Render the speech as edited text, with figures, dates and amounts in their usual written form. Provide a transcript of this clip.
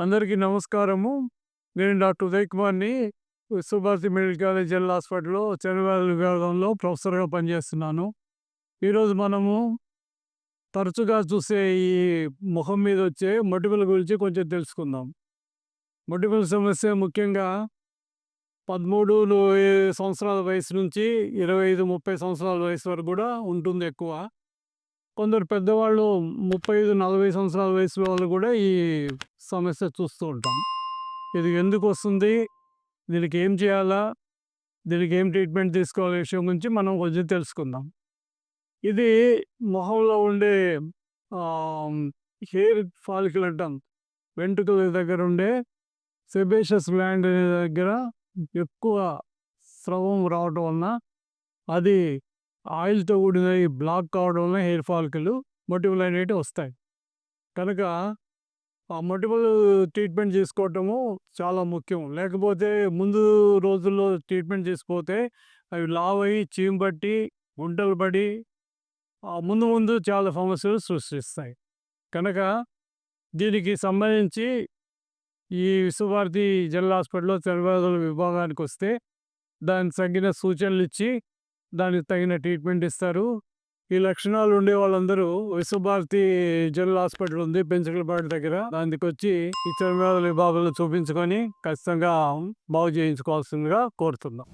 అందరికీ నమస్కారము. నేను డాక్టర్ ఉదయ్ కుమార్‌ని. విశ్వభారతి మెడికల్ కాలేజ్ జనరల్ హాస్పిటల్‌లో చర్మవ్యాధుల విభాగంలో ప్రొఫెసర్‌గా పనిచేస్తున్నాను. ఈరోజు మనము తరచుగా చూసే ఈ మొహం మీద వచ్చే మొటిమల గురించి కొంచెం తెలుసుకుందాం. మొటిమల సమస్య ముఖ్యంగా 13 సంవత్సరాల వయసు నుంచి 25, 30 సంవత్సరాల వయసు వరకు కూడా ఉంటుంది ఎక్కువ. కొందరు పెద్దవాళ్ళు 35, 40 సంవత్సరాల వయసులో వాళ్ళు కూడా ఈ సమస్య చూస్తూ ఉంటాం. ఇది ఎందుకు వస్తుంది? దీనికి ఏం చేయాలా? దీనికి ఏం ట్రీట్మెంట్ తీసుకోవాలనే విషయం గురించి మనం కొంచెం తెలుసుకుందాం. ఇది మొహంలో ఉండే ఆహ్, హెయిర్ ఫాలికల్ అంటాం. వెంట్రుకల దగ్గర ఉండే సెబేషియస్ గ్లాండ్ అనే దగ్గర ఎక్కువ స్రవం రావటం వలన అది ఆయిల్‌తో కూడినది బ్లాక్ కావడం వలన హెయిర్ ఫాలికల్ మొటిమలు అనేటివి వస్తాయి. కనుక ఆ మొటిమలు ట్రీట్మెంట్ చేసుకోవటము చాలా ముఖ్యం. లేకపోతే ముందు రోజుల్లో ట్రీట్మెంట్ చేసుకోకపోతే అవి లావయి, చీము పట్టి, గుంటలు పడి ముందు ముందు చాలా సమస్యలు సృష్టిస్తాయి. కనుక దీనికి సంబంధించి ఈ విశ్వభారతి జనరల్ హాస్పిటల్‌లో చర్మవ్యాధుల విభాగానికొస్తే దానికి తగిన సూచనలిచ్చి, దానికి తగిన ట్రీట్మెంట్ ఇస్తారు. ఈ లక్షణాలు ఉండే వాళ్ళందరూ విశ్వభారతి జనరల్ హాస్పిటల్ ఉంది పెంచలపాడు దగ్గర. దానికొచ్చి ఈ చర్మవ్యాధుల విభాగంలో చూపించుకొని ఖచ్చితంగా బాగు చేయించుకోవాల్సిందిగా కోరుతున్నాం.